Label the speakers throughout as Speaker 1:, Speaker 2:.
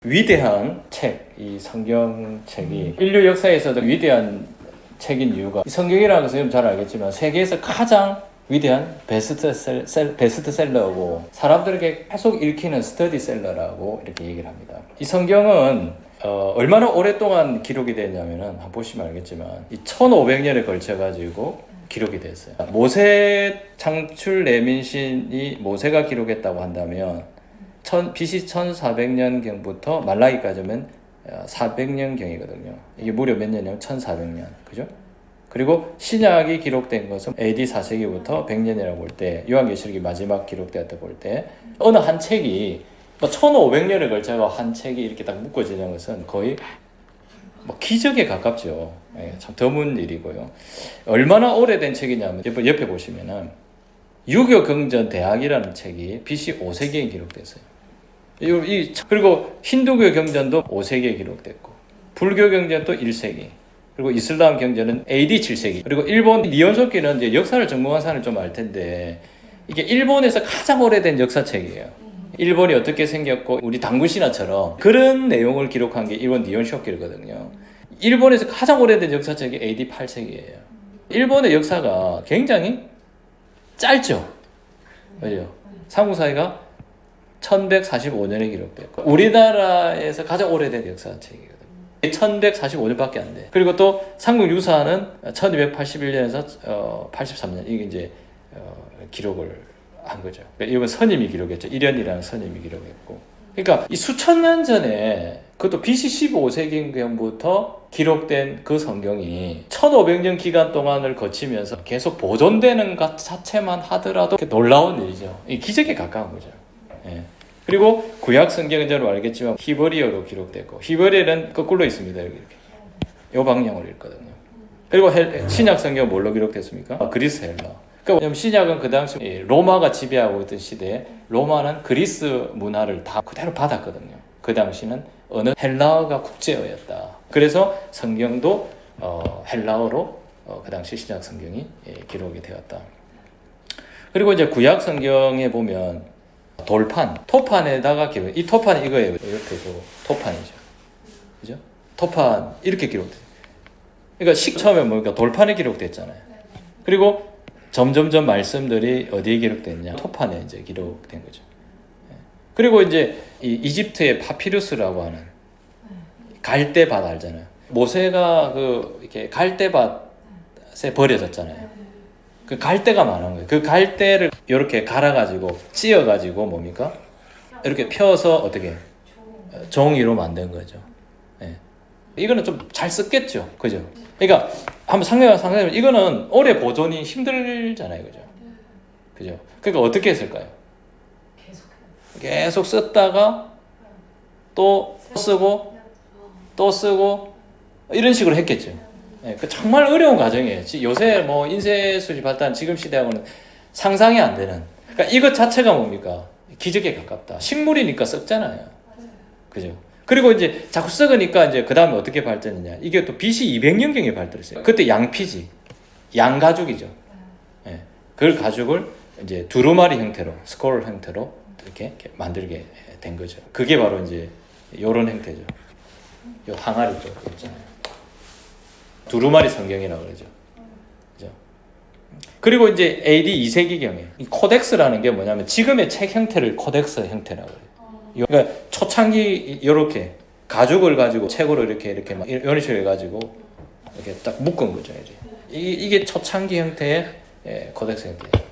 Speaker 1: 위대한 책, 이 성경책이 인류 역사에서도 위대한 책인 이유가 이 성경이라는 것은 잘 알겠지만 세계에서 가장 위대한 베스트셀러고 사람들에게 계속 읽히는 스터디셀러라고 이렇게 얘기를 합니다. 이 성경은 얼마나 오랫동안 기록이 됐냐면은 한번 보시면 알겠지만 이 1500년에 걸쳐 가지고 기록이 됐어요. 모세 창출 내민신이 모세가 기록했다고 한다면 BC 1400년경부터 말라기까지면 400년경이거든요. 이게 무려 몇 년이냐면 1400년. 그죠? 그리고 신약이 기록된 것은 AD 4세기부터 100년이라고 볼 때, 요한계시록이 마지막 기록되었다 볼 때, 어느 한 책이 1500년에 걸쳐서 한 책이 이렇게 딱 묶어지는 것은 거의 기적에 가깝죠. 예, 참 드문 일이고요. 얼마나 오래된 책이냐면 옆에 보시면은 유교 경전 대학이라는 책이 BC 5세기에 기록됐어요. 그리고 힌두교 경전도 5세기에 기록됐고, 불교 경전도 1세기, 그리고 이슬람 경전은 AD 7세기, 그리고 일본 니혼소키는 이제 역사를 전공한 사람이 좀 알 텐데, 이게 일본에서 가장 오래된 역사책이에요. 일본이 어떻게 생겼고, 우리 당군신화처럼 그런 내용을 기록한 게 일본 니혼쇼키거든요. 일본에서 가장 오래된 역사책이 AD 8세기예요. 일본의 역사가 굉장히 짧죠. 왜요? 삼국사기가 1145년에 기록됐고 우리나라에서 가장 오래된 역사책이거든요. 1145년밖에 안 돼. 그리고 또 삼국유사는 1281년에서 83년 이게 이제 기록을 한 거죠. 그러니까 이건 선임이 기록했죠. 일연이라는 선임이 기록했고. 그러니까 이 수천 년 전에 그것도 BC 15세기경부터 기록된 그 성경이 1500년 기간 동안을 거치면서 계속 보존되는 것 자체만 하더라도 놀라운 일이죠. 이 기적에 가까운 거죠. 예. 그리고 구약 성경은 저는 알겠지만 히브리어로 기록됐고, 히브리어는 거꾸로 있습니다. 이렇게 이 방향으로 읽거든요. 그리고 신약 성경은 뭘로 기록됐습니까? 그리스 헬라. 그러니까 신약은 그 당시 로마가 지배하고 있던 시대에 로마는 그리스 문화를 다 그대로 받았거든요. 그 당시는 어느 헬라어가 국제어였다. 그래서 성경도 헬라어로 그 당시 신약 성경이 기록이 되었다. 그리고 이제 구약 성경에 보면 토판에다가 기록. 이 토판이 이거예요. 이렇게 토판이죠. 그죠? 토판 이렇게 기록돼. 그러니까 처음에 뭡니까? 돌판에 기록됐잖아요. 그리고 점점점 말씀들이 어디에 기록됐냐? 토판에 이제 기록된 거죠. 그리고 이제 이집트의 파피루스라고 하는 갈대밭 알잖아요. 모세가 이렇게 갈대밭에 버려졌잖아요. 그 갈대가 많은 거예요. 그 갈대를 이렇게 갈아가지고 찧어가지고 뭡니까? 이렇게 펴서 어떻게 종이로 만든 거죠. 네. 이거는 좀 잘 썼겠죠, 그죠? 그러니까 한번 상상해보면 이거는 오래 보존이 힘들잖아요, 그죠? 그죠? 그러니까 어떻게 했을까요? 계속 썼다가 또 쓰고 또 쓰고 이런 식으로 했겠죠. 네, 정말 어려운 과정이에요. 요새 뭐 인쇄술이 발달한 지금 시대하고는 상상이 안 되는. 그러니까 이것 자체가 뭡니까? 기적에 가깝다. 식물이니까 썩잖아요. 그죠? 그리고 이제 자꾸 썩으니까 이제 그 다음에 어떻게 발전했냐? 이게 또 BC 200년경에 발달했어요. 그때 양피지, 양가죽이죠. 네, 그 가죽을 이제 두루마리 형태로, 스콜 형태로 이렇게 만들게 된 거죠. 그게 바로 이제 이런 형태죠. 요 항아리 쪽 있잖아요. 두루마리 성경이라고 그러죠. 그죠? 그리고 이제 AD 2세기경에 이 코덱스라는 게 뭐냐면 지금의 책 형태를 코덱스 형태라고 해요. 그러니까 초창기 이렇게 가죽을 가지고 책으로 이렇게 막 이런 식으로 해가지고 이렇게 딱 묶은 거죠. 이제 이게 초창기 형태의 코덱스 형태예요.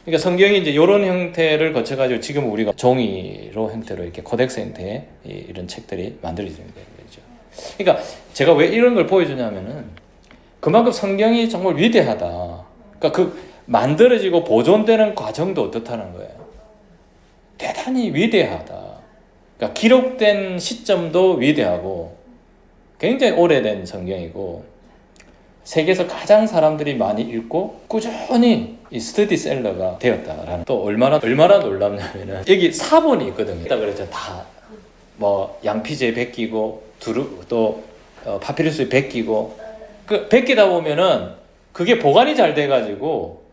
Speaker 1: 그러니까 성경이 이제 이런 형태를 거쳐가지고 지금 우리가 종이로 형태로 이렇게 코덱스 형태의 이런 책들이 만들어지는 거죠. 그러니까 제가 왜 이런 걸 보여주냐면은 그만큼 성경이 정말 위대하다. 그러니까 그 만들어지고 보존되는 과정도 어떻다는 거예요. 대단히 위대하다. 그러니까 기록된 시점도 위대하고 굉장히 오래된 성경이고 세계에서 가장 사람들이 많이 읽고 꾸준히 이 스터디셀러가 되었다라는. 또 얼마나 놀랍냐면은 여기 사본이 있거든요. 그래서 다 뭐 양피지에 베끼고 또 파피루스에 베끼고 그 베끼다 보면은 그게 보관이 잘 돼가지고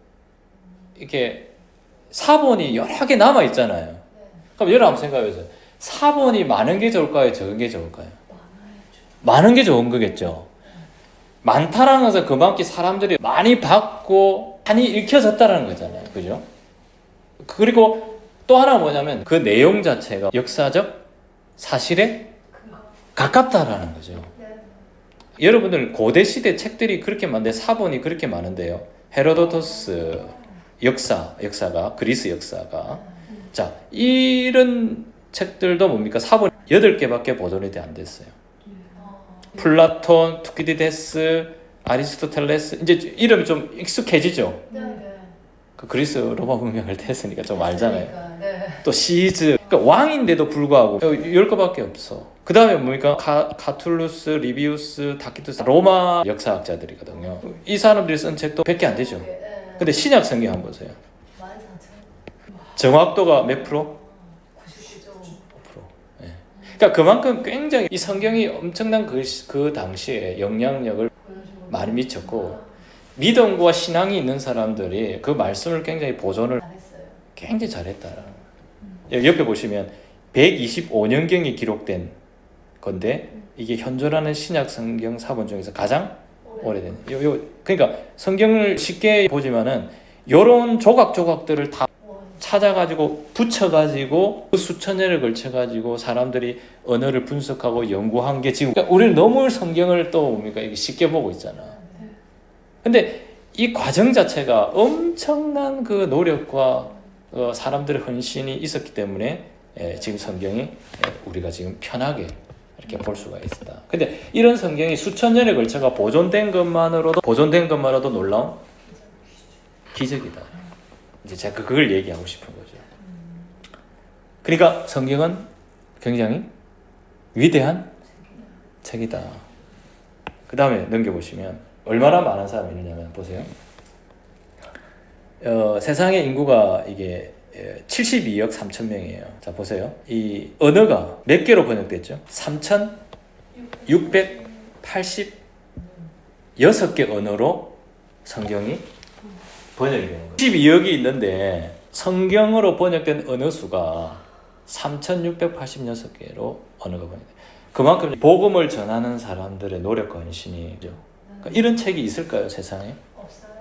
Speaker 1: 이렇게 사본이 여러 개 남아 있잖아요. 그럼 여러분 한번 생각해보세요. 사본이 많은 게 좋을까요? 적은 게 좋을까요? 많은 게 좋은 거겠죠. 많다라는 것은 그만큼 사람들이 많이 받고 많이 읽혀졌다는 거잖아요. 그죠? 그리고 또 하나 뭐냐면 그 내용 자체가 역사적 사실에 가깝다라는 거죠. 여러분들 고대 시대 책들이 그렇게 많은데 사본이 그렇게 많은데요. 헤로도토스 역사가 그리스 역사가 자 이런 책들도 뭡니까? 사본 8개밖에 보존이 안 됐어요. 플라톤, 투키디데스, 아리스토텔레스 이제 이름이 좀 익숙해지죠. 그 그리스 로마 문명을 했으니까 좀 알잖아요. 또 시즈 그러니까 왕인데도 불구하고 10개밖에 없어. 그 다음에 뭡니까? 카툴루스, 리비우스, 타키투스 로마 역사학자들이거든요. 이 사람들이 쓴 책도 100개 안 되죠. 근데 신약 성경 한번 보세요. 정확도가 몇 프로? 95%. 네. 그러니까 그만큼 굉장히 이 성경이 엄청난 그 당시에 영향력을 많이 미쳤고 믿음과 신앙이 있는 사람들이 그 말씀을 굉장히 보존을 굉장히 잘했다라는 거예요. 옆에 보시면 125년경이 기록된 건데 이게 현존하는 신약 성경 사본 중에서 가장 오래된. 그러니까 성경을 쉽게 보지만은 이런 조각들을 다 찾아가지고 붙여가지고 그 수천 년을 걸쳐가지고 사람들이 언어를 분석하고 연구한 게 지금 그러니까 우리는 너무 성경을 또 뭡니까 이게 쉽게 보고 있잖아. 근데 이 과정 자체가 엄청난 그 노력과 사람들의 헌신이 있었기 때문에 지금 성경이 우리가 지금 편하게 이렇게 볼 수가 있다. 근데 이런 성경이 수천 년에 걸쳐가 보존된 것만으로도 놀라운 기적이다. 이제 제가 그걸 얘기하고 싶은 거죠. 그러니까 성경은 굉장히 위대한 책이다. 그 다음에 넘겨보시면 얼마나 많은 사람이 있느냐면 보세요. 세상의 인구가 이게 72억 3천 명이에요. 자 보세요. 이 언어가 몇 개로 번역됐죠? 3,686개 언어로 성경이 번역이 되는 거예요. 12억이 있는데 성경으로 번역된 언어 수가 3,686개로 언어가 번역돼요. 그만큼 복음을 전하는 사람들의 노력과 헌신이죠. 그러니까 이런 책이 있을까요, 세상에? 없어요.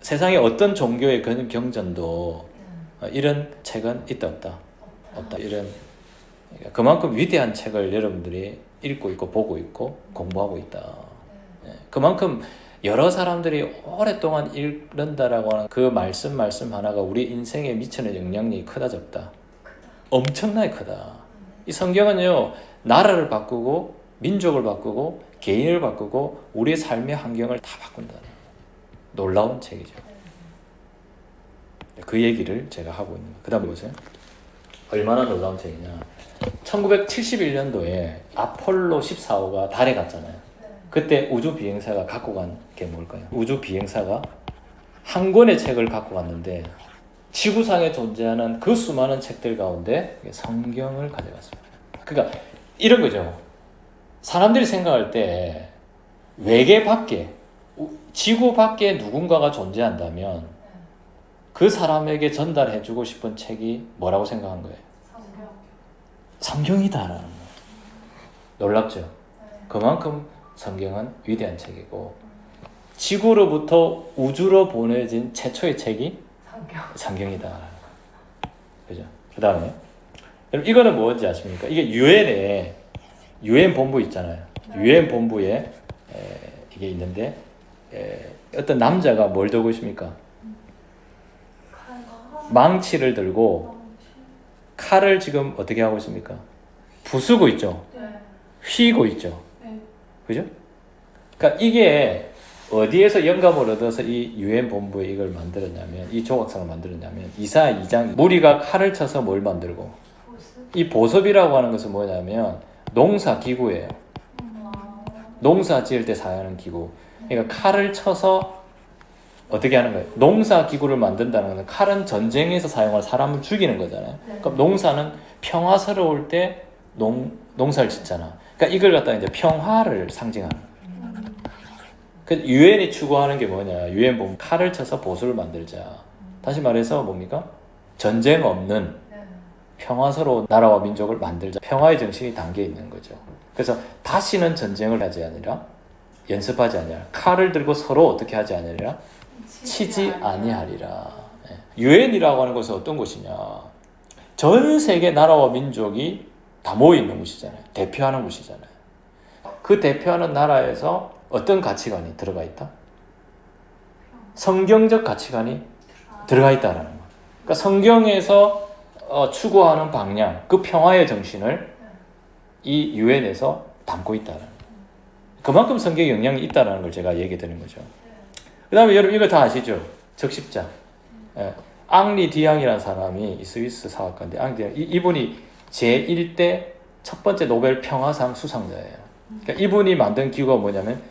Speaker 1: 세상에 어떤 종교의 경전도 이런 책은 있다 없다? 없다. 이런 그러니까 그만큼 위대한 책을 여러분들이 읽고 있고 보고 있고 공부하고 있다. 그만큼 여러 사람들이 오랫동안 읽는다라고 하는 그 말씀 하나가 우리 인생에 미치는 영향력이 크다 적다? 엄청나게 크다. 이 성경은요 나라를 바꾸고 민족을 바꾸고 개인을 바꾸고 우리의 삶의 환경을 다 바꾼다. 놀라운 책이죠. 그 얘기를 제가 하고 있는 거예요. 그 다음에 보세요. 얼마나 놀라운 책이냐. 1971년도에 아폴로 14호가 달에 갔잖아요. 그때 우주 비행사가 갖고 간 게 뭘까요? 우주 비행사가 한 권의 책을 갖고 갔는데 지구상에 존재하는 그 수많은 책들 가운데 성경을 가져갔습니다. 그러니까 이런 거죠. 사람들이 생각할 때 외계 밖에 지구 밖에 누군가가 존재한다면 그 사람에게 전달해주고 싶은 책이 뭐라고 생각한 거예요? 성경이다라는 거예요. 놀랍죠? 그만큼 성경은 위대한 책이고 지구로부터 우주로 보내진 최초의 책이 성경이다. 그죠? 그 다음에 여러분 이거는 뭔지 아십니까? 이게 유엔 본부 있잖아요. 유엔 본부에 이게 있는데 어떤 남자가 뭘 들고 있습니까? 망치를 들고 칼을 지금 어떻게 하고 있습니까? 부수고 있죠. 휘고 있죠. 그죠? 그러니까 이게 어디에서 영감을 얻어서 이 유엔 본부에 이걸 만들었냐면 이 조각상을 만들었냐면 이사야 2장 무리가 칼을 쳐서 뭘 만들고 이 보섭이라고 하는 것은 뭐냐면 농사 기구예요. 농사 지을 때 사용하는 기구. 그러니까 칼을 쳐서 어떻게 하는 거예요? 농사 기구를 만든다는 것은 칼은 전쟁에서 사용할 사람을 죽이는 거잖아요. 그럼 농사는 평화스러울 때 농사를 짓잖아. 그러니까 이걸 갖다가 이제 평화를 상징하는 거예요. 그 유엔이 추구하는 게 뭐냐? 유엔 보면 칼을 쳐서 보수를 만들자. 다시 말해서 뭡니까? 전쟁 없는 평화스러운 나라와 민족을 만들자. 평화의 정신이 담겨 있는 거죠. 그래서 다시는 전쟁을 하지 아니라 연습하지 아니라 칼을 들고 서로 어떻게 하지 아니라 치지 아니하리라. 유엔이라고 하는 것은 어떤 곳이냐? 전 세계 나라와 민족이 다 모여 있는 곳이잖아요. 대표하는 곳이잖아요. 그 대표하는 나라에서 어떤 가치관이 들어가 있다? 성경적 가치관이 들어가 있다라는 거예요. 그러니까 성경에서 추구하는 방향, 그 평화의 정신을 이 유엔에서 담고 있다는 거예요. 그만큼 성경에 영향이 있다는 걸 제가 얘기 드린 거죠. 그 다음에 여러분 이거 다 아시죠? 적십자. 앙리 디앙이라는 사람이 스위스 사학가인데, 앙리 디앙, 이분이 제1대 첫 번째 노벨 평화상 수상자예요. 그러니까 이분이 만든 기구가 뭐냐면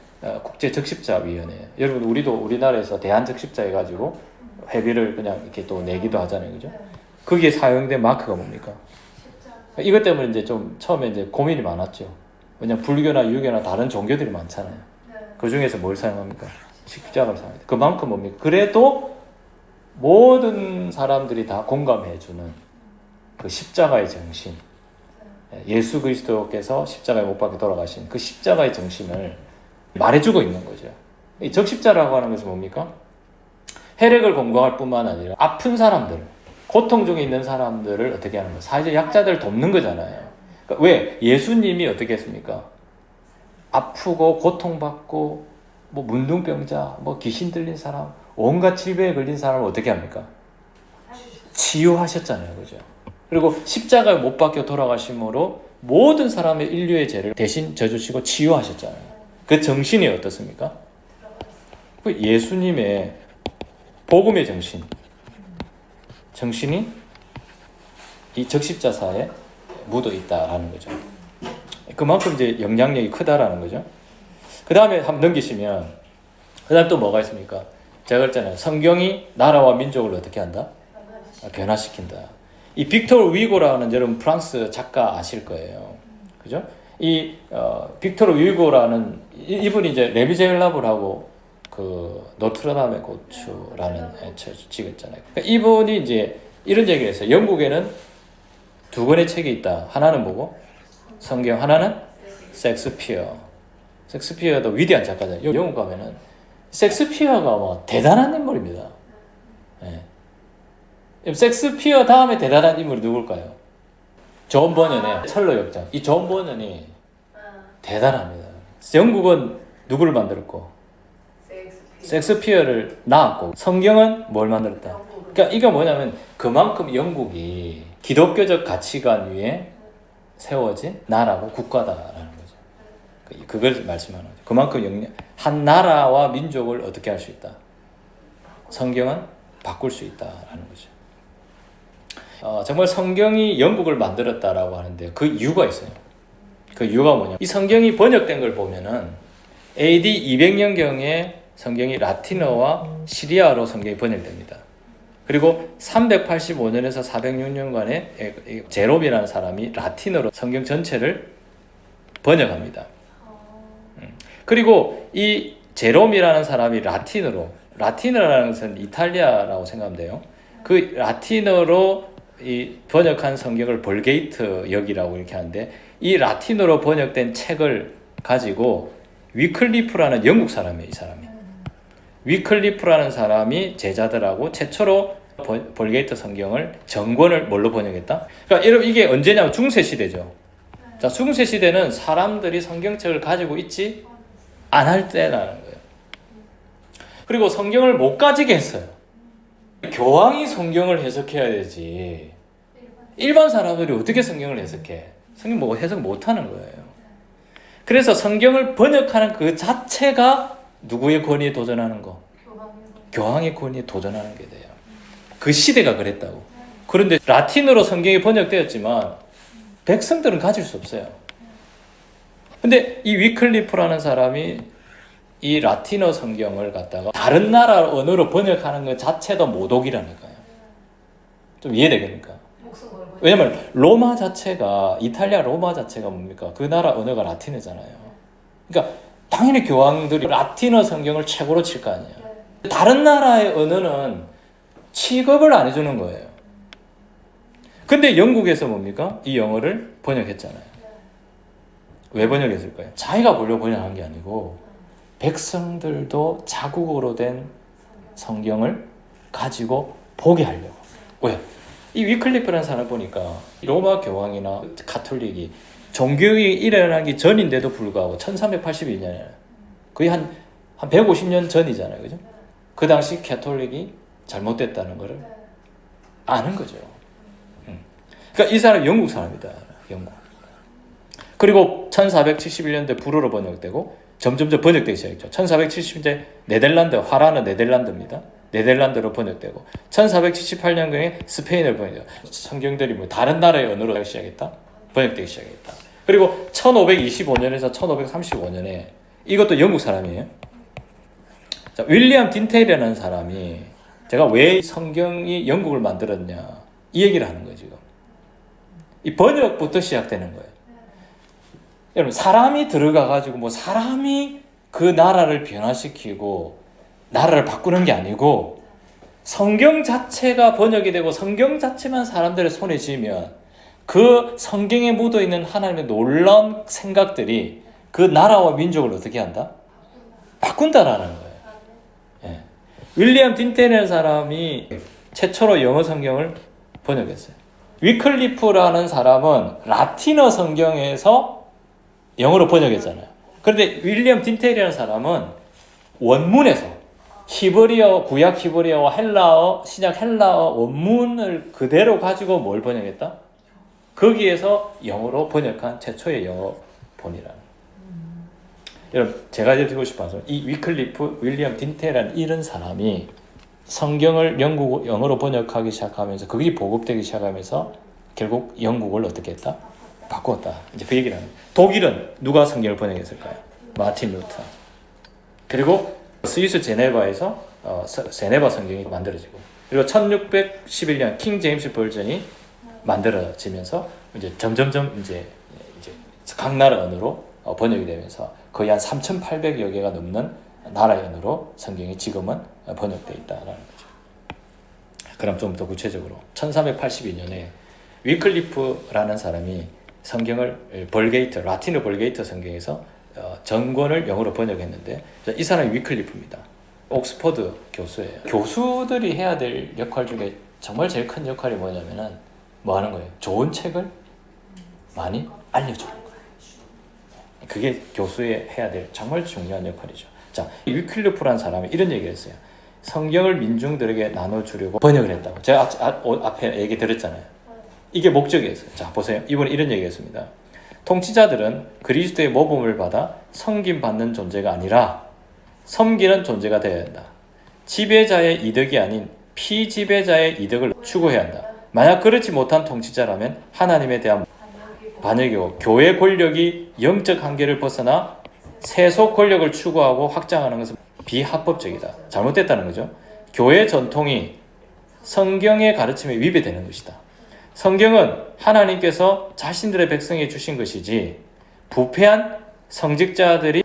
Speaker 1: 국제 적십자위원회예요. 여러분 우리도 우리나라에서 대한 적십자 해가지고 회비를 그냥 이렇게 또 내기도 하잖아요, 그죠? 거기에 사용된 마크가 뭡니까? 이것 때문에 이제 좀 처음에 이제 고민이 많았죠. 왜냐면 불교나 유교나 다른 종교들이 많잖아요. 그 중에서 뭘 사용합니까? 십자가를 사용합니다. 그만큼 뭡니까? 그래도 모든 사람들이 다 공감해주는 그 십자가의 정신, 예수 그리스도께서 십자가에 못 박혀 돌아가신 그 십자가의 정신을 말해주고 있는 거죠. 이 적십자라고 하는 것은 뭡니까? 혈액을 공부할 뿐만 아니라 아픈 사람들, 고통 중에 있는 사람들을 어떻게 하는 거예요? 사회적 약자들을 돕는 거잖아요. 그러니까 왜? 예수님이 어떻게 했습니까? 아프고 고통받고 뭐 문둥병자, 뭐 귀신 들린 사람, 온갖 질병에 걸린 사람을 어떻게 합니까? 치유하셨잖아요, 그죠? 그리고 십자가에 못 박혀 돌아가심으로 모든 사람의 인류의 죄를 대신 져주시고 치유하셨잖아요. 그 정신이 어떻습니까? 그 예수님의 복음의 정신이 이 적십자사에 묻어 있다라는 거죠. 그만큼 이제 영향력이 크다라는 거죠. 그 다음에 한번 넘기시면, 그 다음 또 뭐가 있습니까? 제가 그랬잖아요. 성경이 나라와 민족을 어떻게 한다? 변화시킨다. 이 빅토르 위고라는 여러분 프랑스 작가 아실 거예요. 그죠? 이 빅토르 위고라는 이분이 이제 레미제라블하고 그 노트르담의 고추라는 찍었잖아요. 그러니까 이분이 이제 이런 얘기를 했어요. 영국에는 두 권의 책이 있다. 하나는 뭐고? 성경. 하나는 섹스피어. 섹스피어도 위대한 작가잖아요. 영국 가면은 섹스피어가 뭐 대단한 인물입니다. 네. 섹스피어 다음에 대단한 인물이 누굴까요? 존 버년의 철로 역장. 이 존 버년이 대단합니다. 영국은 누구를 만들었고? 섹스피어를 낳았고, 성경은 뭘 만들었다? 그러니까 이거 뭐냐면 그만큼 영국이 기독교적 가치관 위에 세워진 나라고 국가다라는 거죠. 그걸 말씀하는 거죠. 그만큼 한 나라와 민족을 어떻게 할 수 있다? 성경은 바꿀 수 있다라는 거죠. 정말 성경이 영국을 만들었다라고 하는데 그 이유가 있어요. 그 이유가 뭐냐? 이 성경이 번역된 걸 보면은 AD 200년경에 성경이 라틴어와 시리아어로 성경이 번역됩니다. 그리고 385년에서 406년간에 제롬이라는 사람이 라틴어로 성경 전체를 번역합니다. 그리고 이 제롬이라는 사람이 라틴어라는 것은 이탈리아라고 생각하면 돼요. 그 라틴어로 이 번역한 성경을 벌게이트 역이라고 이렇게 하는데, 이 라틴어로 번역된 책을 가지고 위클리프라는 영국 사람이에요. 이 사람이 위클리프라는 사람이 제자들하고 최초로 벌게이트 성경을 정권을 뭘로 번역했다? 그러니까 여러분 이게 언제냐면 중세 시대죠. 자, 중세 시대는 사람들이 성경책을 가지고 있지 않을 때라는 거예요. 그리고 성경을 못 가지게 했어요. 교황이 성경을 해석해야 되지. 일반 사람들이 어떻게 성경을 해석해? 성경 뭐 해석 못 하는 거예요. 그래서 성경을 번역하는 그 자체가 누구의 권위에 도전하는 거? 교황의 권위에 도전하는 게 돼요. 그 시대가 그랬다고. 그런데 라틴어로 성경이 번역되었지만 백성들은 가질 수 없어요. 근데 이 위클리프라는 사람이 이 라틴어 성경을 갖다가 다른 나라 언어로 번역하는 것 자체도 모독이라니까요. 좀 이해되겠습니까? 왜냐면 로마 자체가, 이탈리아 로마 자체가 뭡니까? 그 나라 언어가 라틴어잖아요. 그러니까 당연히 교황들이 라틴어 성경을 최고로 칠 거 아니에요. 다른 나라의 언어는 취급을 안 해주는 거예요. 근데 영국에서 뭡니까? 이 영어를 번역했잖아요. 왜 번역했을까요? 자기가 보려고 번역한 게 아니고 백성들도 자국어로 된 성경을 가지고 보게 하려고. 왜? 이 위클리프라는 사람을 보니까 로마 교황이나 가톨릭이 종교개혁이 일어나기 전인데도 불구하고 1382년에 거의 한 150년 전이잖아요. 그죠? 그 당시 가톨릭이 잘못됐다는 것을 아는 거죠. 그러니까 이 사람이 영국 사람이다. 영국. 그리고 1471년도에 불어로 번역되고 점점점 번역되기 시작했죠. 1470년대 네덜란드, 화라는 네덜란드입니다. 네덜란드로 번역되고 1478년경에 스페인어로 번역되고 성경들이 뭐 다른 나라의 언어로 하기 시작했다. 번역되기 시작했다. 그리고 1525년에서 1535년에 이것도 영국 사람이에요. 자, 윌리엄 딘테일이라는 사람이 제가 왜 성경이 영국을 만들었냐 이 얘기를 하는 거예요. 지금 이 번역부터 시작되는 거예요. 여러분 사람이 들어가가지고 뭐 사람이 그 나라를 변화시키고 나라를 바꾸는 게 아니고 성경 자체가 번역이 되고 성경 자체만 사람들의 손에 쥐면 그 성경에 묻어있는 하나님의 놀라운 생각들이 그 나라와 민족을 어떻게 한다? 바꾼다라는 거예요. 예. 윌리엄 딘테일이라는 사람이 최초로 영어 성경을 번역했어요. 위클리프라는 사람은 라틴어 성경에서 영어로 번역했잖아요. 그런데 윌리엄 딘테일이라는 사람은 원문에서 히브리어, 구약 히브리어와 헬라어, 신약 헬라어 원문을 그대로 가지고 뭘 번역했다? 거기에서 영어로 번역한 최초의 영어 본이라는. 여러분 제가 드리고 싶어서 이 위클리프, 윌리엄 딘테일이라는 이런 사람이 성경을 영어로 번역하기 시작하면서 그게 보급되기 시작하면서 결국 영국을 어떻게 했다? 바꿨다. 이제 그 얘기를 합니다. 독일은 누가 성경을 번역했을까요? 마틴 루터. 그리고 스위스 제네바에서 제네바 성경이 만들어지고 그리고 1611년 킹 제임스 버전이 만들어지면서 이제 점점점 이제 각 나라 언어로 번역이 되면서 거의 한 3,800여 개가 넘는 나라의 언어로 성경이 지금은 번역되어 있다라는 거죠. 그럼 좀 더 구체적으로 1382년에 위클리프라는 사람이 성경을 벌게이트, 라틴어 벌게이트 성경에서 전권을 영어로 번역했는데 이 사람이 위클리프입니다. 옥스퍼드 교수예요. 교수들이 해야 될 역할 중에 정말 제일 큰 역할이 뭐냐면은 뭐 하는 거예요? 좋은 책을 많이 알려주는 거예요. 그게 교수의 해야 될 정말 중요한 역할이죠. 자, 위클리프라는 사람이 이런 얘기를 했어요. 성경을 민중들에게 나눠주려고 번역을 했다고. 제가 앞에 얘기 들었잖아요. 이게 목적이었어요. 자, 보세요. 이번에 이런 얘기했습니다. 통치자들은 그리스도의 모범을 받아 섬김받는 존재가 아니라 섬기는 존재가 되어야 한다. 지배자의 이득이 아닌 피지배자의 이득을 추구해야 한다. 만약 그렇지 못한 통치자라면 하나님에 대한 반역이고 교회 권력이 영적 한계를 벗어나 세속 권력을 추구하고 확장하는 것은 비합법적이다. 잘못됐다는 거죠. 교회 전통이 성경의 가르침에 위배되는 것이다. 성경은 하나님께서 자신들의 백성에 주신 것이지 부패한 성직자들이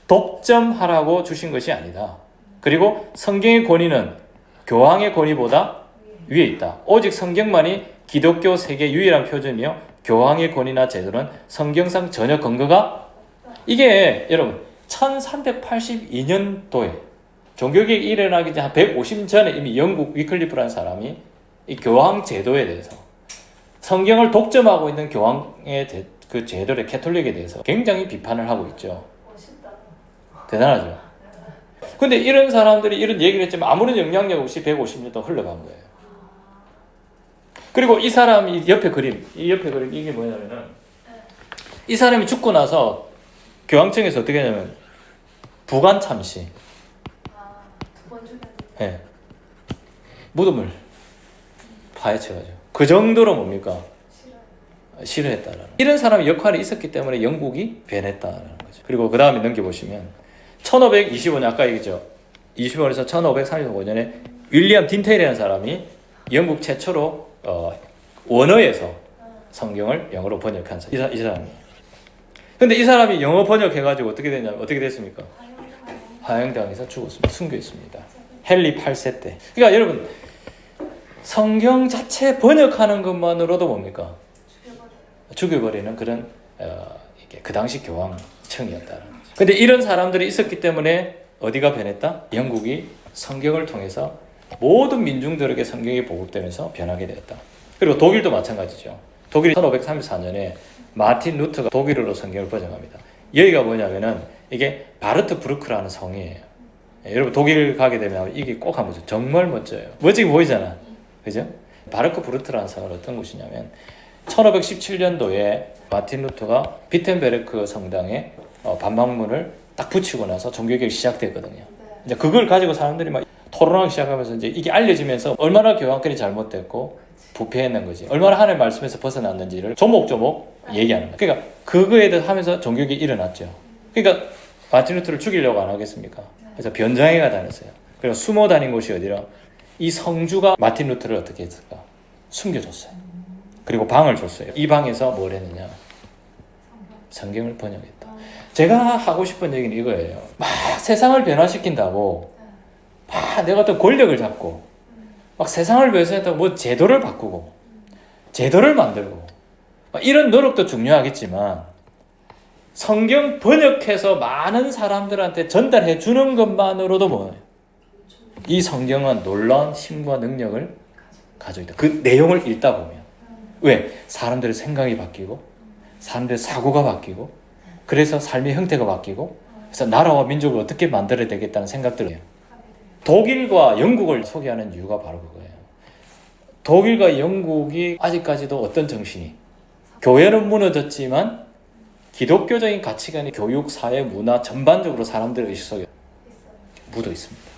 Speaker 1: 독점하라고 주신 것이 아니다. 그리고 성경의 권위는 교황의 권위보다 위에 있다. 오직 성경만이 기독교 세계 유일한 표준이며 교황의 권위나 제도는 성경상 전혀 근거가 이게 여러분 1382년도에 종교개혁이 일어나기 전 150년 전에 이미 영국 위클리프라는 사람이 이 교황 제도에 대해서 성경을 독점하고 있는 교황의 그 제도의 캐톨릭에 대해서 굉장히 비판을 하고 있죠. 대단하죠. 근데 이런 사람들이 이런 얘기를 했지만 아무런 영향력 없이 150년도 흘러간 거예요. 그리고 이 사람이 옆에 그림 이게 뭐냐면은 이 사람이 죽고 나서 교황청에서 어떻게 하냐면 부관 참시. 네. 무덤을 파헤쳐가지고 그 정도로 뭡니까? 싫어했다라는. 이런 사람의 역할이 있었기 때문에 영국이 변했다라는 거죠. 그리고 그 다음에 넘겨보시면 1525년 아까 얘기죠. 25년에서 1535년에 윌리엄 딘테일이라는 사람이 영국 최초로 원어에서 성경을 영어로 번역한 이 사람이에요. 근데 이 사람이 영어 번역해가지고 어떻게 됐습니까? 화형당해서 죽었습니다. 순교했습니다. 헨리 8세 때. 그러니까 여러분 성경 자체 번역하는 것만으로도 뭡니까? 죽여버리는 그런 이게 그 당시 교황청이었다는 거죠. 근데 이런 사람들이 있었기 때문에 어디가 변했다? 영국이 성경을 통해서 모든 민중들에게 성경이 보급되면서 변하게 되었다. 그리고 독일도 마찬가지죠. 독일이 1534년에 마틴 루터가 독일어로 성경을 번역합니다. 여기가 뭐냐면은 이게 바르트브루크라는 성이에요. 여러분 독일 가게 되면 이게 꼭 한번 보세요. 정말 멋져요. 멋지게 보이잖아. 그죠? 바르크브루트라는 성은 어떤 곳이냐면 1517년도에 마틴 루터가 비텐베르크 성당에 반박문을 딱 붙이고 나서 종교개혁이 시작됐거든요. 이제 그걸 가지고 사람들이 막 토론하기 시작하면서 이제 이게 알려지면서 얼마나 교황권이 잘못됐고 부패했는 거지, 얼마나 하나님의 말씀에서 벗어났는지를 조목조목 얘기하는 거예요. 그러니까 그거에 대해서 하면서 종교개혁이 일어났죠. 그러니까 마틴 루터를 죽이려고 안 하겠습니까? 그래서 변장회가 다녔어요. 그리고 숨어 다닌 곳이 어디라? 이 성주가 마틴 루터를 어떻게 했을까? 숨겨줬어요. 그리고 방을 줬어요. 이 방에서 뭘 했느냐? 성경을 번역했다. 제가 하고 싶은 얘기는 이거예요. 막 세상을 변화시킨다고 막 내가 어떤 권력을 잡고 막 세상을 변화시킨다고 뭐 제도를 바꾸고 제도를 만들고 막 이런 노력도 중요하겠지만 성경 번역해서 많은 사람들한테 전달해 주는 것만으로도 뭐예요? 이 성경은 놀라운 힘과 능력을 가지고 있다. 그 내용을 읽다 보면 왜? 사람들의 생각이 바뀌고 사람들의 사고가 바뀌고 그래서 삶의 형태가 바뀌고 그래서 나라와 민족을 어떻게 만들어야 되겠다는 생각들을 해요. 독일과 영국을 소개하는 이유가 바로 그거예요. 독일과 영국이 아직까지도 어떤 정신이, 교회는 무너졌지만 기독교적인 가치관이 교육, 사회, 문화 전반적으로 사람들의 의식 속에 묻어 있습니다.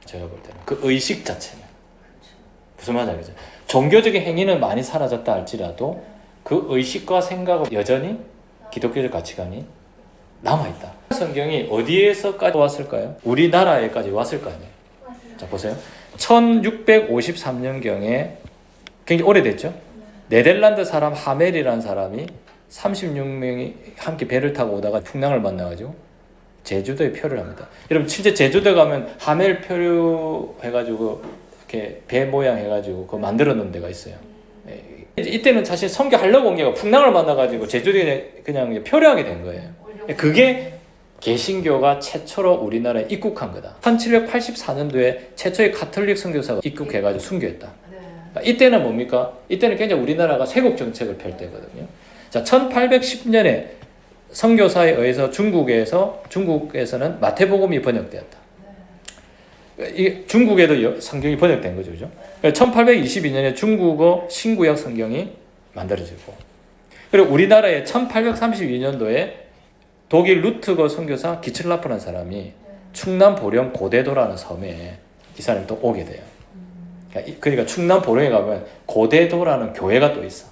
Speaker 1: 제가 볼 때는 그 의식 자체는 무슨 말인지 알겠죠? 종교적인 행위는 많이 사라졌다 할지라도 그 의식과 생각은 여전히 기독교적 가치관이 남아있다. 성경이 어디에서까지 왔을까요? 우리나라에까지 왔을 거 아니에요. 자 보세요. 1653년경에 굉장히 오래됐죠. 네덜란드 사람 하멜이라는 사람이 36명이 함께 배를 타고 오다가 풍랑을 만나가지고 제주도에 표를 합니다. 여러분 실제 제주도 가면 하멜 표류 해가지고 이렇게 배 모양 해가지고 그거 만들어 놓은 데가 있어요. 이때는 사실 선교하려고 온 게 풍랑을 만나가지고 제주도에 그냥 표류하게 된 거예요. 그게 개신교가 최초로 우리나라에 입국한 거다. 1784년도에 최초의 가톨릭 선교사가 입국해가지고 순교했다. 이때는 뭡니까? 이때는 굉장히 우리나라가 세국 정책을 펼 때거든요. 자, 1810년에 선교사에 의해서 중국에서는 마태복음이 번역되었다. 이 중국에도 성경이 번역된 거죠, 그죠? 1822년에 중국어 신구약 성경이 만들어지고, 그리고 우리나라에 1832년도에 독일 루트거 선교사 기철라프라는 사람이 충남 보령 고대도라는 섬에 이 사람이 또 오게 돼요. 그러니까 충남 보령에 가면 고대도라는 교회가 또 있어.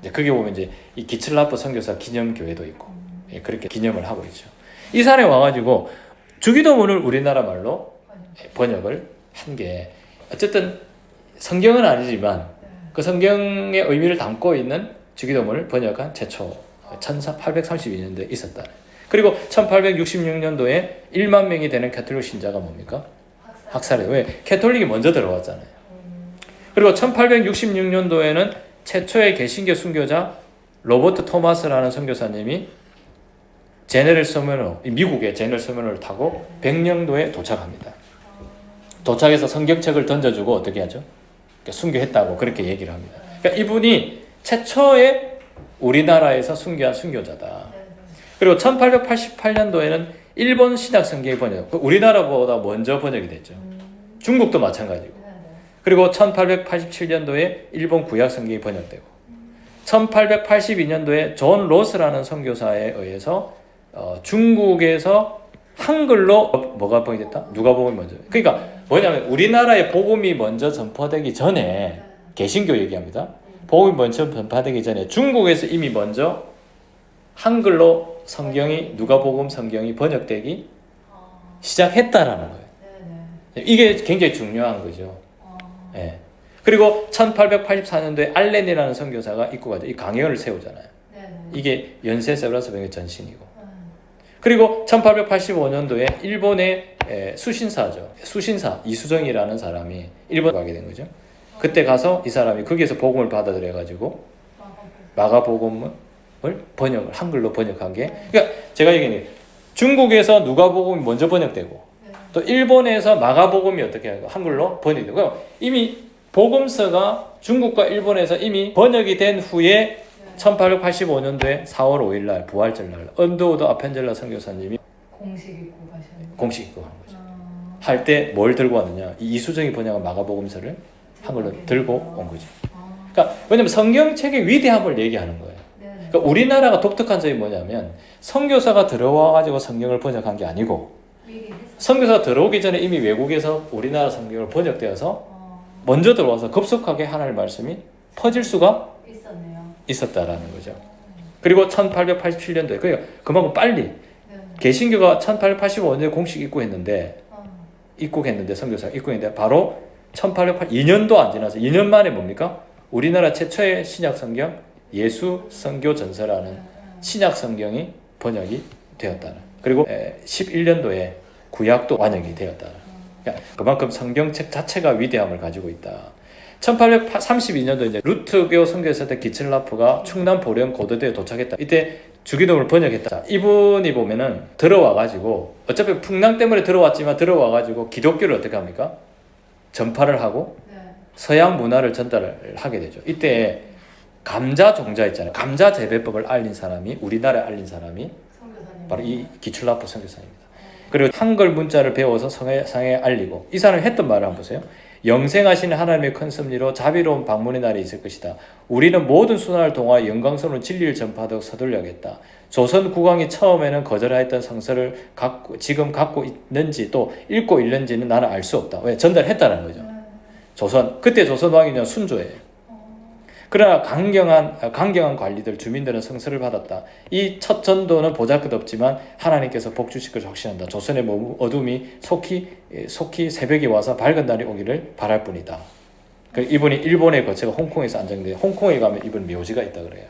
Speaker 1: 이제 거기 보면 이제 이 기철라프 선교사 기념교회도 있고, 그렇게 기념을 하고 있죠. 이 사람이 와가지고 주기도문을 우리나라 말로 번역을 한 게 어쨌든 성경은 아니지만 그 성경의 의미를 담고 있는 주기도문을 번역한 최초 1832년도에 있었다. 그리고 1866년도에 1만 명이 되는 캐톨릭 신자가 뭡니까? 학살해요. 왜? 캐톨릭이 먼저 들어왔잖아요. 그리고 1866년도에는 최초의 개신교 순교자 로버트 토마스라는 선교사님이 제네럴 서머너, 미국의 제네럴 서머너를 타고 백령도에 도착합니다. 도착해서 성경책을 던져주고 어떻게 하죠? 순교했다고 그렇게 얘기를 합니다. 그러니까 이분이 최초의 우리나라에서 순교한 순교자다. 그리고 1888년도에는 일본 신약 성경이 번역, 우리나라보다 먼저 번역이 됐죠. 중국도 마찬가지고. 그리고 1887년도에 일본 구약 성경이 번역되고, 1882년도에 존 로스라는 선교사에 의해서 중국에서 한글로 뭐가 번역됐다? 누가복음이 먼저. 그러니까 뭐냐면 우리나라에 복음이 먼저 전파되기 전에, 개신교 얘기합니다. 복음이 먼저 전파되기 전에 중국에서 이미 먼저 한글로 성경이, 누가복음 성경이 번역되기 시작했다라는 거예요. 이게 굉장히 중요한 거죠. 예. 그리고 1884년도에 알렌이라는 선교사가 입국하죠. 이 강연을 세우잖아요. 이게 연세 세브란스 병의 전신이고. 그리고 1885년도에 일본의 수신사죠. 수신사 이수정이라는 사람이 일본 가게 된 거죠. 그때 가서 이 사람이 거기에서 복음을 받아들여가지고 마가복음을 번역을 한글로 번역한 게, 그러니까 제가 얘기하는 중국에서 누가복음이 먼저 번역되고 또 일본에서 마가복음이 어떻게 한글로 번역되고, 이미 복음서가 중국과 일본에서 이미 번역이 된 후에 1885년도에 4월 5일 날 부활절날 언더우드 아펜젤러 선교사님이
Speaker 2: 공식 입국하셨는데
Speaker 1: 공식 입국한 거죠. 할 때 뭘 들고 왔느냐, 이 이수정이 번역한 마가복음서를 한글로 들고 온 거죠. 그러니까 왜냐면 성경책의 위대함을 얘기하는 거예요. 그러니까 우리나라가 독특한 점이 뭐냐면 선교사가 들어와 가지고 성경을 번역한 게 아니고, 선교사가 들어오기 전에 이미 외국에서 우리나라 성경을 번역되어서 먼저 들어와서 급속하게 하나님의 말씀이 퍼질 수가 있었다라는 거죠. 그리고 1887년도에, 그러니까 그만큼 빨리 개신교가 1885년에 공식 입국했는데 선교사가 입국했는데 바로 1882년도 안 지나서 2년 만에 뭡니까? 우리나라 최초의 신약 성경 예수 선교 전서라는 신약 성경이 번역이 되었다는, 그리고 11년도에 구약도 완역이 되었다는, 그러니까 그만큼 성경책 자체가 위대함을 가지고 있다. 1832년도 이제 루트교 선교사 때 기칠라프가 충남 보령 고도대에 도착했다. 이때 주기도문을 번역했다. 이분이 보면은 들어와가지고 어차피 풍랑 때문에 들어왔지만 들어와가지고 기독교를 어떻게 합니까? 전파를 하고 서양 문화를 전달을 하게 되죠. 이때 감자 종자 있잖아요. 감자 재배법을 알린 사람이, 우리나라에 알린 사람이 바로 이 기출라프 선교사입니다. 그리고 한글 문자를 배워서 상에 알리고, 이 사람이 했던 말을 한번 보세요. 영생하시는 하나님의 큰 섭리로 자비로운 방문의 날이 있을 것이다. 우리는 모든 수난을 통하여 영광스러운 진리를 전파하도록 서둘러야겠다. 조선 국왕이 처음에는 거절하였던 성서를 지금 갖고 있는지 또 읽고 있는지는 나는 알 수 없다. 왜? 전달했다는 거죠. 그때 조선 왕이 순조예요. 그러나 강경한 관리들, 주민들은 성서를 받았다. 이 첫 전도는 보잘것없지만 하나님께서 복 주실 것을 확신한다. 조선의 어둠이 속히 새벽이 와서 밝은 날이 오기를 바랄 뿐이다. 이분이 일본에 거쳐가 홍콩에서 안정돼, 홍콩에 가면 이분 묘지가 있다 그래요.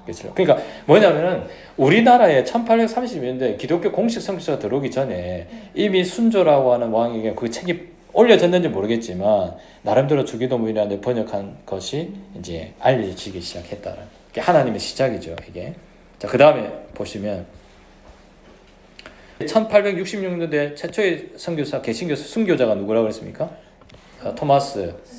Speaker 1: 그렇죠? 그러니까 뭐냐면은 우리나라에 1830년대 기독교 공식 선교사가 들어오기 전에 이미 순조라고 하는 왕에게 그 책이 올려졌는지 모르겠지만 나름대로 주기도문이라는 데 번역한 것이 이제 알려지기 시작했다는 게 하나님의 시작이죠, 이게. 자, 그 다음에 보시면 1866년도에 최초의 선교사, 개신교사, 순교자가 누구라고 그랬습니까?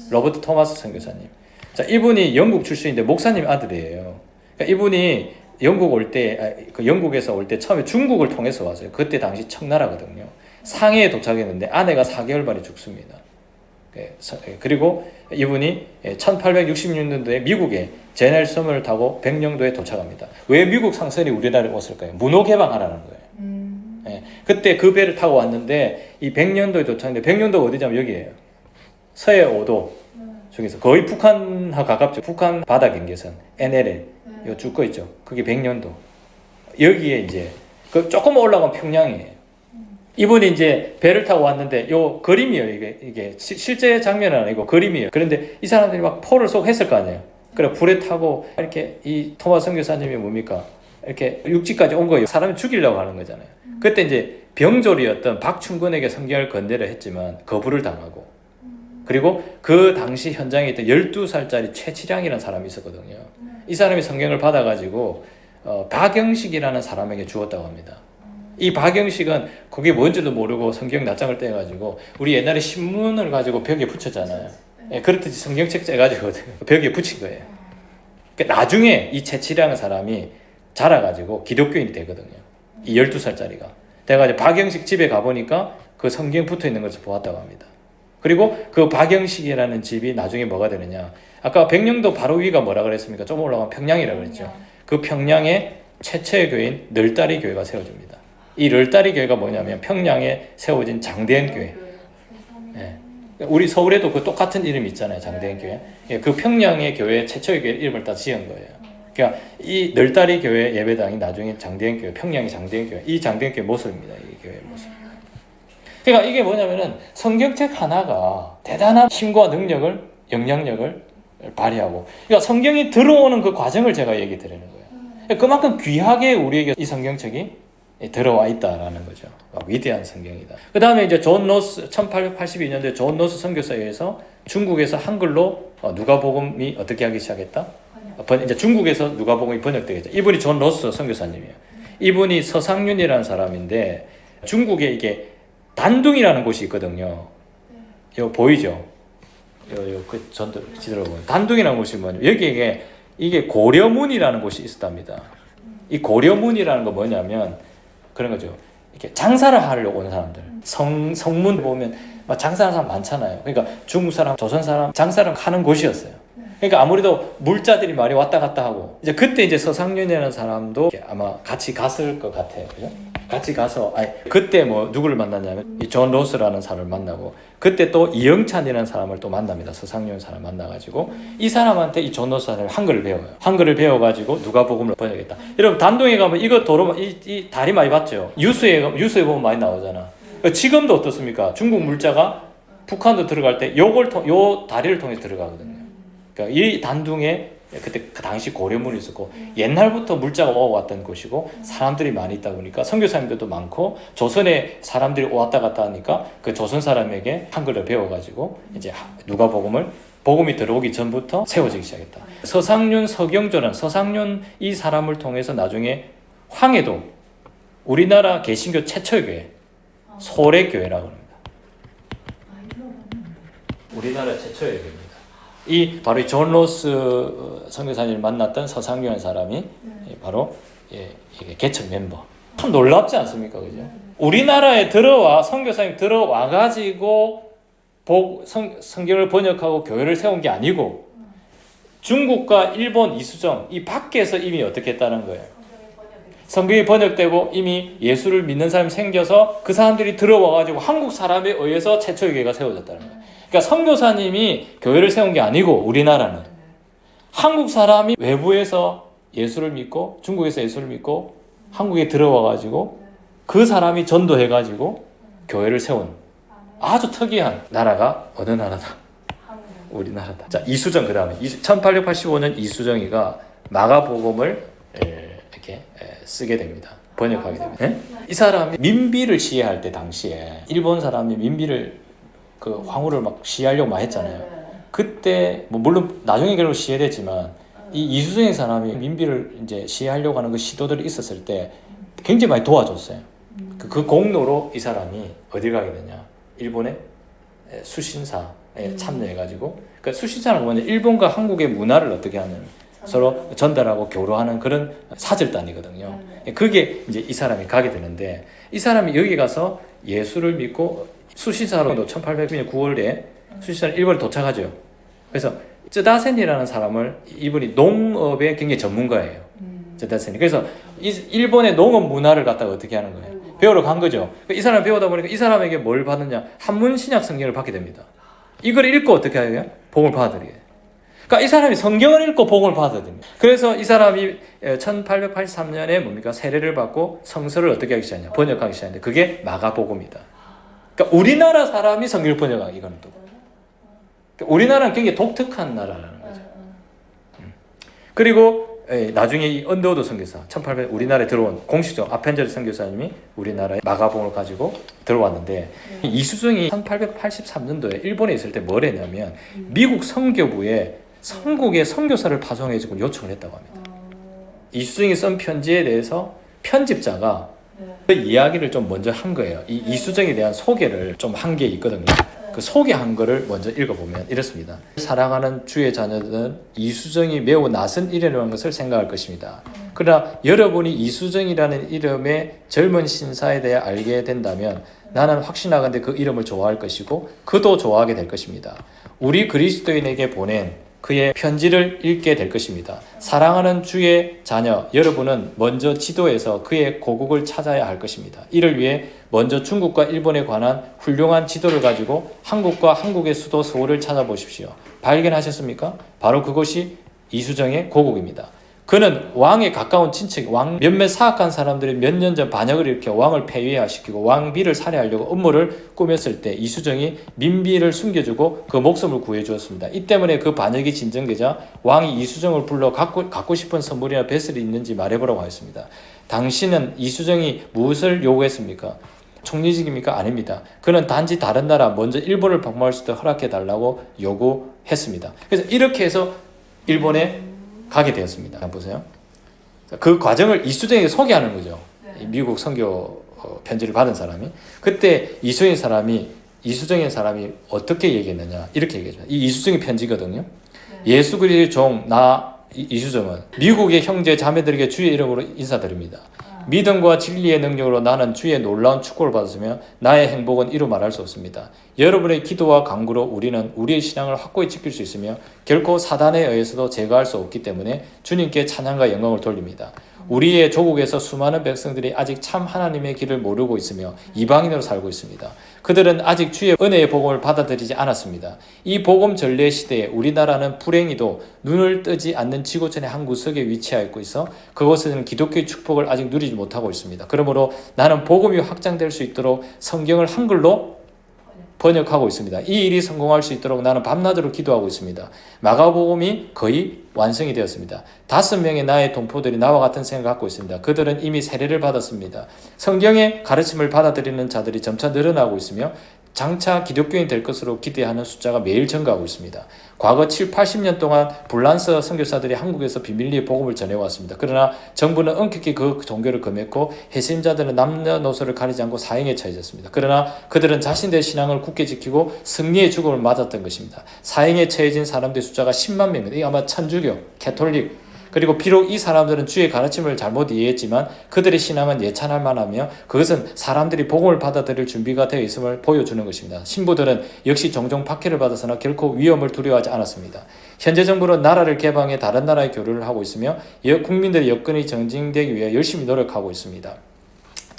Speaker 1: 로버트 토마스 선교사님. 자, 이분이 영국 출신인데 목사님 아들이에요. 그러니까 이분이 영국에서 올 때 처음에 중국을 통해서 왔어요. 그때 당시 청나라거든요. 상해에 도착했는데 아내가 4개월 만에 죽습니다. 그리고 이분이 1866년도에 미국에 제넬섬을 타고 백령도에 도착합니다. 왜 미국 상선이 우리나라에 왔을까요? 문호 개방하라는 거예요. 그때 그 배를 타고 왔는데 이 백령도에 도착했는데, 백령도가 어디냐면 여기예요. 서해 5도 중에서 거의 북한하고 가깝죠. 북한 바다 경계선 NLL 요 쭉 거 있죠. 그게 백령도. 여기에 이제 조금 올라가면 평양이에요. 이분이 이제 배를 타고 왔는데 요 그림이에요. 이게 실제 장면은 아니고 그림이에요. 그런데 이 사람들이 막 포를 쏘고 했을 거 아니에요. 그래 불에 타고 이렇게 이 토마스 선교사님이 뭡니까? 이렇게 육지까지 온 거예요. 사람을 죽이려고 하는 거잖아요. 그때 이제 병졸이었던 박충근에게 성경을 건네려 했지만 거부를 당하고, 그리고 그 당시 현장에 있던 12살짜리 최치량이라는 사람이 있었거든요. 이 사람이 성경을 받아가지고 박영식이라는 사람에게 주었다고 합니다. 이 박영식은 그게 뭔지도 모르고 성경 낱장을 떼가지고 우리 옛날에 신문을 가지고 벽에 붙였잖아요. 그렇듯이 성경책 째가지고 벽에 붙인 거예요. 그러니까 나중에 이 최치량의 사람이 자라가지고 기독교인이 되거든요. 이 12살짜리가. 돼가지고 박영식 집에 가보니까 그 성경 붙어있는 것을 보았다고 합니다. 그리고 그 박영식이라는 집이 나중에 뭐가 되느냐. 아까 백령도 바로 위가 뭐라 그랬습니까? 좀 올라가면 평양이라고 그랬죠. 그 평양에 최초의 교회인 널다리 교회가 세워집니다. 이 널다리 교회가 뭐냐면 평양에 세워진 장대현 교회. 우리 서울에도 그 똑같은 이름이 있잖아요. 장대현 교회. 그 평양의 교회 최초의 교회 이름을 다 지은 거예요. 그러니까 이 널다리 교회 예배당이 나중에 장대현 교회, 평양의 장대현 교회. 이 장대현 교회 모습입니다. 이 교회 모습. 그러니까 이게 뭐냐면은 성경책 하나가 대단한 힘과 능력을, 영향력을 발휘하고, 그러니까 성경이 들어오는 그 과정을 제가 얘기 드리는 거예요. 그만큼 귀하게 우리에게 이 성경책이 들어와 있다라는 거죠. 위대한 성경이다. 그 다음에 이제 존 노스 1882년도에 존 노스 선교사에 의해서 중국에서 한글로 누가복음이 어떻게 하기 시작했다? 이제 중국에서 누가복음이 번역되겠죠. 이분이 존 노스 선교사님이에요. 이분이 서상윤이라는 사람인데 중국에 이게 단둥이라는 곳이 있거든요. 이거 보이죠? 그 전도 지도로 보면 단둥이라는 곳이 뭐냐면 여기에 이게 고려문이라는 곳이 있었답니다. 이 고려문이라는 거 뭐냐면 그런 거죠. 이렇게 장사를 하려고 오는 사람들. 성문 보면 막 장사하는 사람 많잖아요. 그러니까 중국 사람, 조선 사람 장사를 하는 곳이었어요. 그러니까 아무래도 물자들이 많이 왔다 갔다 하고 이제 그때 이제 서상윤이라는 사람도 아마 같이 갔을 것 같아요. 그죠? 같이 가서 그때 뭐 누구를 만났냐면 이 존 로스라는 사람을 만나고 그때 또 이영찬이라는 사람을 또 만납니다. 서상윤 사람 만나가지고 이 사람한테 이 존 로스 사람이 한글을 배워요. 한글을 배워가지고 누가복음을 번역했다. 여러분 단동에 가면 이거 도로 이 다리 많이 봤죠? 뉴스에 보면 많이 나오잖아. 지금도 어떻습니까? 중국 물자가 북한도 들어갈 때 요 다리를 통해서 들어가거든요. 그러니까 이 단둥에 그때 그 당시 고려문이 있었고 옛날부터 물자가 오갔던 곳이고 사람들이 많이 있다 보니까 선교사님들도 많고 조선에 사람들이 왔다 갔다 하니까 그 조선 사람에게 한글을 배워가지고 이제 복음이 들어오기 전부터 세워지기 시작했다. 서상윤, 서경조는 서상윤 이 사람을 통해서 나중에 황해도 우리나라 개신교 최초의 교회 소래교회라고 합니다. 우리나라 최초의 교회입니다. 이 바로 존 로스 선교사님을 만났던 서상윤 사람이 바로 이게 개척 멤버. 참 놀랍지 않습니까, 그죠? 우리나라에 선교사님 들어와 가지고 성경을 번역하고 교회를 세운 게 아니고 중국과 일본 이수정 이 밖에서 이미 어떻게 했다는 거예요. 성경이 번역되고 이미 예수를 믿는 사람이 생겨서 그 사람들이 들어와 가지고 한국 사람에 의해서 최초의 교회가 세워졌다는 거예요. 그러니까 선교사님이 교회를 세운 게 아니고 우리나라는 한국 사람이 외부에서 예수를 믿고 중국에서 예수를 믿고 한국에 들어와 가지고 그 사람이 전도해 가지고 교회를 세운 아주 특이한 나라가 어느 나라다? 우리나라다. 자, 이수정 그다음에 1885년 이수정이가 마가복음을 이렇게 쓰게 됩니다. 번역하게 됩니다. 이 사람이 민비를 시해할 때 당시에 일본 사람이 민비를 그 황후를 막 시해하려고 많이 했잖아요. 그때 뭐 물론 나중에 결국 시해됐지만 이 이수정의 사람이 민비를 이제 시해하려고 하는 그 시도들이 있었을 때 굉장히 많이 도와줬어요. 그 공로로 이 사람이 어딜 가게 되냐? 일본의 수신사에 참여해가지고 그 수신사는 뭐냐? 일본과 한국의 문화를 어떻게 하냐면 서로 전달하고 교류하는 그런 사절단이거든요. 그게 이제 이 사람이 가게 되는데 이 사람이 여기 가서 예수를 믿고 수시사로도 1800년 9월에 수시사는 일본에 도착하죠. 그래서 쯔다센이라는 사람을 이분이 농업의 굉장히 전문가예요. 쯔다센이. 그래서 일본의 농업 문화를 갖다가 어떻게 하는 거예요? 배우러 간 거죠. 이 사람 배우다 보니까 이 사람에게 뭘 받느냐? 한문 신약 성경을 받게 됩니다. 이걸 읽고 어떻게 해요? 복음을 받아들여요. 그러니까 이 사람이 성경을 읽고 복음을 받아야 됩니다. 그래서 이 사람이 1883년에 뭡니까? 세례를 받고 성서를 어떻게 하기 시작했냐? 번역하기 시작했는데 그게 마가복음이다. 그러니까 우리나라 사람이 성경을 번역하기 이거는 또. 그러니까 우리나라는 굉장히 독특한 나라라는 거죠. 그리고 나중에 이 언더우드 선교사 1800 우리나라에 들어온 공식적 아펜저리 선교사님이 우리나라에 마가복음을 가지고 들어왔는데 이수정이 1883년도에 일본에 있을 때 뭘 했냐면 미국 선교부에 선국의 선교사를 파송해주고 요청을 했다고 합니다. 이수정이 쓴 편지에 대해서 편집자가 그 이야기를 좀 먼저 한 거예요. 이 이수정에 대한 소개를 좀 한 게 있거든요. 그 소개한 거를 먼저 읽어보면 이렇습니다. 사랑하는 주의 자녀들은 이수정이 매우 낯선 이름이라는 것을 생각할 것입니다. 그러나 여러분이 이수정이라는 이름의 젊은 신사에 대해 알게 된다면 나는 확신하건대 그 이름을 좋아할 것이고 그도 좋아하게 될 것입니다. 우리 그리스도인에게 보낸 그의 편지를 읽게 될 것입니다. 사랑하는 주의 자녀 여러분은 먼저 지도에서 그의 고국을 찾아야 할 것입니다. 이를 위해 먼저 중국과 일본에 관한 훌륭한 지도를 가지고 한국과 한국의 수도 서울을 찾아보십시오. 발견하셨습니까? 바로 그것이 이수정의 고국입니다. 그는 왕에 가까운 친척, 몇몇 사악한 사람들이 몇 년 전 반역을 일으켜 왕을 폐위시키고 왕비를 살해하려고 음모를 꾸몄을 때 이수정이 민비를 숨겨주고 그 목숨을 구해주었습니다. 이 때문에 그 반역이 진정되자 왕이 이수정을 불러 갖고 싶은 선물이나 뱃슬이 있는지 말해보라고 하였습니다. 당신은 이수정이 무엇을 요구했습니까? 총리직입니까? 아닙니다. 그는 단지 다른 나라 먼저 일본을 방문할 수 있도록 허락해달라고 요구했습니다. 그래서 이렇게 해서 일본에 가게 되었습니다. 보세요. 그 과정을 이수정에게 소개하는 거죠.
Speaker 2: 네.
Speaker 1: 미국 선교 편지를 받은 사람이. 그때 이수정의 사람이 어떻게 얘기했느냐 이렇게 얘기했습니다. 이 이수정의 편지거든요.
Speaker 2: 네.
Speaker 1: 예수 그리스도의 종 나 이수정은 미국의 형제 자매들에게 주의 이름으로 인사드립니다. 믿음과 진리의 능력으로 나는 주의 놀라운 축복을 받았으며 나의 행복은 이루 말할 수 없습니다. 여러분의 기도와 간구로 우리는 우리의 신앙을 확고히 지킬 수 있으며 결코 사단에 의해서도 제거할 수 없기 때문에 주님께 찬양과 영광을 돌립니다. 우리의 조국에서 수많은 백성들이 아직 참 하나님의 길을 모르고 있으며 이방인으로 살고 있습니다. 그들은 아직 주의 은혜의 복음을 받아들이지 않았습니다. 이 복음 전례 시대에 우리나라는 불행히도 눈을 뜨지 않는 지구촌의 한 구석에 위치하고 있어 그곳에는 기독교의 축복을 아직 누리지 못하고 있습니다. 그러므로 나는 복음이 확장될 수 있도록 성경을 한글로 번역하고 있습니다. 이 일이 성공할 수 있도록 나는 밤낮으로 기도하고 있습니다. 마가복음이 거의 완성이 되었습니다. 5명의 나의 동포들이 나와 같은 생각을 갖고 있습니다. 그들은 이미 세례를 받았습니다. 성경의 가르침을 받아들이는 자들이 점차 늘어나고 있으며 장차 기독교인 될 것으로 기대하는 숫자가 매일 증가하고 있습니다. 과거 7, 80년 동안 불란서 선교사들이 한국에서 비밀리에 복음을 전해왔습니다. 그러나 정부는 엄격히 그 종교를 금했고 해신자들은 남녀노소를 가리지 않고 사형에 처해졌습니다. 그러나 그들은 자신들의 신앙을 굳게 지키고 승리의 죽음을 맞았던 것입니다. 사형에 처해진 사람들의 숫자가 10만 명입니다. 이게 아마 천주교, 캐톨릭, 그리고 비록 이 사람들은 주의 가르침을 잘못 이해했지만 그들의 신앙은 예찬할 만하며 그것은 사람들이 복음을 받아들일 준비가 되어 있음을 보여주는 것입니다. 신부들은 역시 종종 박해를 받아서나 결코 위험을 두려워하지 않았습니다. 현재 정부는 나라를 개방해 다른 나라의 교류를 하고 있으며 국민들의 여건이 정진되기 위해 열심히 노력하고 있습니다.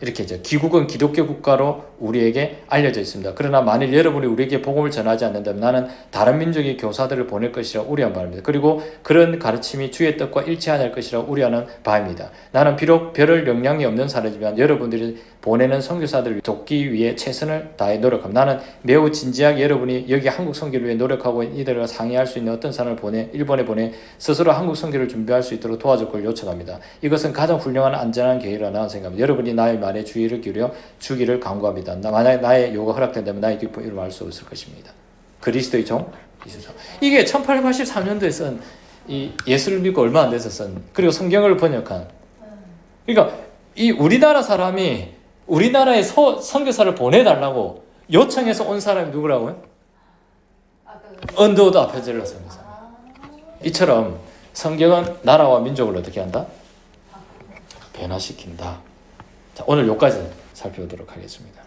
Speaker 1: 이렇게 이제 귀국은 기독교 국가로 우리에게 알려져 있습니다. 그러나 만일 여러분이 우리에게 복음을 전하지 않는다면 나는 다른 민족의 교사들을 보낼 것이라 우려한 바입니다. 그리고 그런 가르침이 주의 뜻과 일치하지 않을 것이라 우려하는 바입니다. 나는 비록 별 영향이 없는 사례지만 여러분들이 보내는 선교사들을 돕기 위해 최선을 다해 노력합니다. 나는 매우 진지하게 여러분이 여기 한국 선교를 위해 노력하고 이들과 상의할 수 있는 어떤 사람을 일본에 보내 스스로 한국 선교를 준비할 수 있도록 도와줄 걸 요청합니다. 이것은 가장 훌륭한 안전한 계획이라고 나는 생각합니다. 여러분이 나의 말에 주의를 기울여 주기를 간구합니다. 만약 나의 요구가 허락된다면 나의 기쁨을 이루말 수 없을 것입니다. 그리스도의 종 이수정. 이게 1883년도에 쓴 이 예수를 믿고 얼마 안 돼서 쓴 그리고 성경을 번역한. 그러니까 이 우리나라 사람이 우리나라에 선교사를 보내달라고 요청해서 온 사람이 누구라고요? 언더우드 아펠젤러 선교사. 이처럼 성경은 나라와 민족을 어떻게 한다? 변화시킨다. 자, 오늘 여기까지 살펴보도록 하겠습니다.